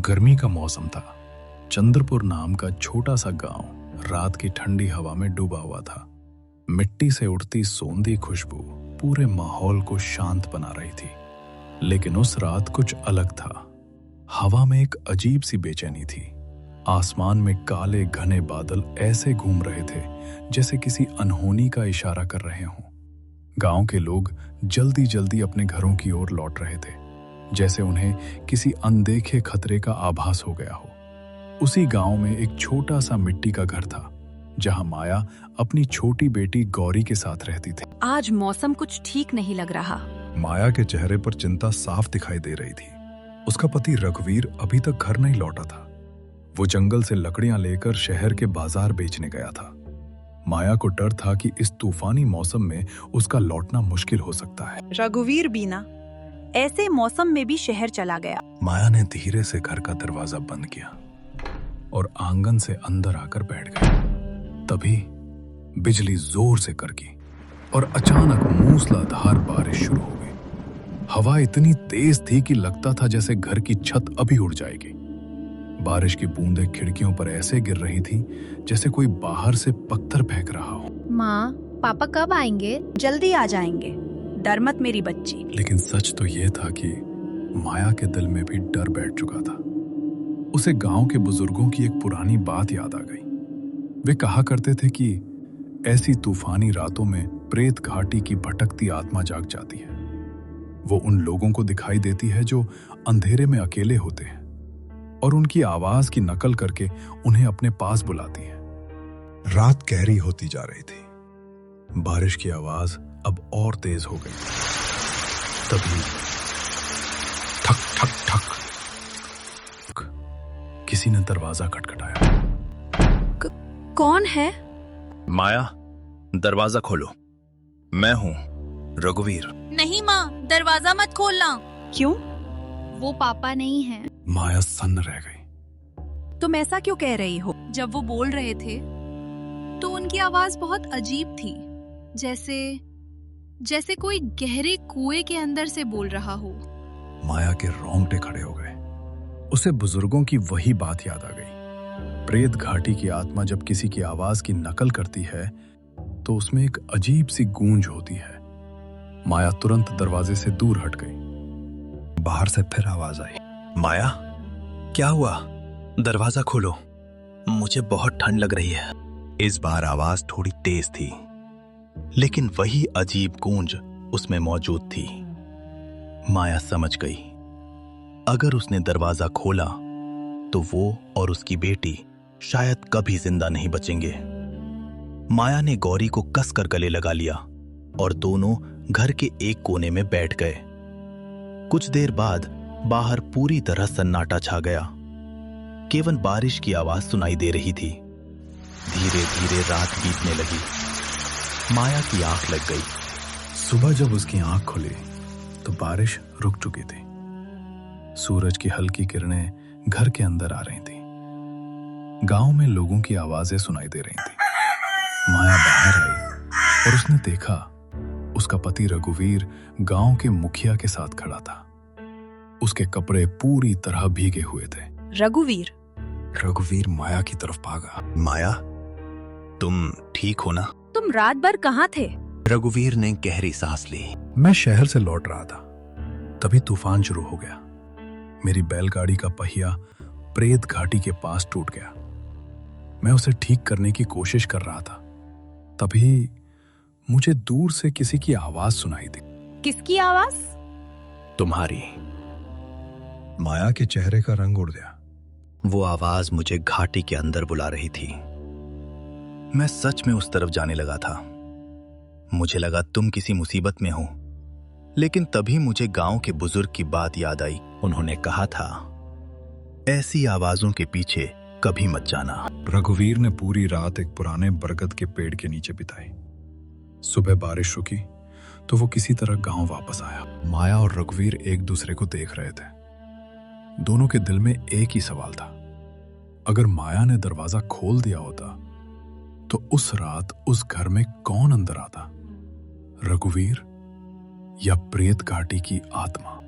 गर्मी का मौसम था। चंद्रपुर नाम का छोटा सा गांव रात की ठंडी हवा में डूबा हुआ था। मिट्टी से उठती सोंधी खुशबू पूरे माहौल को शांत बना रही थी। लेकिन उस रात कुछ अलग था। हवा में एक अजीब सी बेचैनी थी। आसमान में काले घने बादल ऐसे घूम रहे थे जैसे किसी अनहोनी का इशारा कर रहे हों। गांव के लोग जल्दी जल्दी अपने घरों की ओर लौट रहे थे, जैसे उन्हें किसी अनदेखे खतरे का आभास हो गया हो। उसी गांव में एक छोटा सा मिट्टी का घर था, जहां माया अपनी छोटी बेटी गौरी के साथ रहती थी। आज मौसम कुछ ठीक नहीं लग रहा। माया के चेहरे पर चिंता साफ दिखाई दे रही थी। उसका पति रघुवीर अभी तक घर नहीं लौटा था। वो जंगल से लकड़ियां लेकर शहर के बाजार बेचने गया था। माया को डर था कि इस तूफानी मौसम में उसका लौटना मुश्किल हो सकता है। रघुवीर भी ना ऐसे मौसम में भी शहर चला गया। माया ने धीरे से घर का दरवाजा बंद किया और आंगन से अंदर आकर बैठ गई। तभी बिजली जोर से कड़की और अचानक मूसलाधार बारिश शुरू हो गई। हवा इतनी तेज थी कि लगता था जैसे घर की छत अभी उड़ जाएगी। बारिश की बूंदें खिड़कियों पर ऐसे गिर रही थी जैसे कोई बाहर से पत्थर फेंक रहा हो। माँ, पापा कब आएंगे? जल्दी आ जाएंगे, डर मत मेरी बच्ची। लेकिन सच तो यह था कि माया के दिल में भी डर बैठ चुका था। उसे गांव के बुजुर्गों की एक पुरानी बात याद आ गई। वे कहा करते थे कि ऐसी तूफानी रातों में प्रेत घाटी की भटकती आत्मा जाग जाती है। वो उन लोगों को दिखाई देती है जो अंधेरे में अकेले होते हैं और उनकी आवाज की नकल करके उन्हें अपने पास बुलाती है। रात गहरी होती जा रही थी। बारिश की आवाज अब और तेज हो गई। तभी ठक ठक ठक किसी ने दरवाजा खटखटाया। कौन है? माया, दरवाजा खोलो। मैं हूं रघुवीर। नहीं माँ, दरवाजा मत खोलना। क्यों? वो पापा नहीं हैं। माया सन्न रह गई। तुम ऐसा क्यों कह रही हो? जब वो बोल रहे थे तो उनकी आवाज बहुत अजीब थी, जैसे कोई गहरे कुएं के अंदर से बोल रहा हो। माया के रोंगटे खड़े हो गए। उसे बुजुर्गों की वही बात याद आ गई। प्रेत घाटी की आत्मा जब किसी की आवाज की नकल करती है तो उसमें एक अजीब सी गूंज होती है। माया तुरंत दरवाजे से दूर हट गई। बाहर से फिर आवाज आई। माया, क्या हुआ? दरवाजा खोलो, मुझे बहुत ठंड लग रही है। इस बार आवाज थोड़ी तेज थी, लेकिन वही अजीब गूंज उसमें मौजूद थी। माया समझ गई, अगर उसने दरवाजा खोला तो वो और उसकी बेटी शायद कभी जिंदा नहीं बचेंगे। माया ने गौरी को कसकर गले लगा लिया और दोनों घर के एक कोने में बैठ गए। कुछ देर बाद बाहर पूरी तरह सन्नाटा छा गया। केवल बारिश की आवाज सुनाई दे रही थी। धीरे धीरे रात बीतने लगी। माया की आंख लग गई। सुबह जब उसकी आंख खुली तो बारिश रुक चुकी थी। सूरज की हल्की किरणें घर के अंदर आ रही थी। गांव में लोगों की आवाजें सुनाई दे रही थी। माया बाहर आई और उसने देखा उसका पति रघुवीर गांव के मुखिया के साथ खड़ा था। उसके कपड़े पूरी तरह भीगे हुए थे। रघुवीर माया की तरफ भागा। माया, तुम ठीक हो ना? तुम रात भर कहाँ थे? रघुवीर ने गहरी सांस ली। मैं शहर से लौट रहा था, तभी तूफान शुरू हो गया। मेरी बैलगाड़ी का पहिया प्रेत घाटी के पास टूट गया। मैं उसे ठीक करने की कोशिश कर रहा था, तभी मुझे दूर से किसी की आवाज सुनाई दी। किसकी आवाज? तुम्हारी। माया के चेहरे का रंग उड़ गया। वो आवाज मुझे घाटी के अंदर बुला रही थी। मैं सच में उस तरफ जाने लगा था। मुझे लगा तुम किसी मुसीबत में हो, लेकिन तभी मुझे गांव के बुजुर्ग की बात याद आई। उन्होंने कहा था, ऐसी आवाजों के पीछे कभी मत जाना। रघुवीर ने पूरी रात एक पुराने बरगद के पेड़ के नीचे बिताई। सुबह बारिश रुकी तो वो किसी तरह गांव वापस आया। माया और रघुवीर एक दूसरे को देख रहे थे। दोनों के दिल में एक ही सवाल था, अगर माया ने दरवाजा खोल दिया होता तो उस रात उस घर में कौन अंदर आता? रघुवीर या प्रेत घाटी की आत्मा?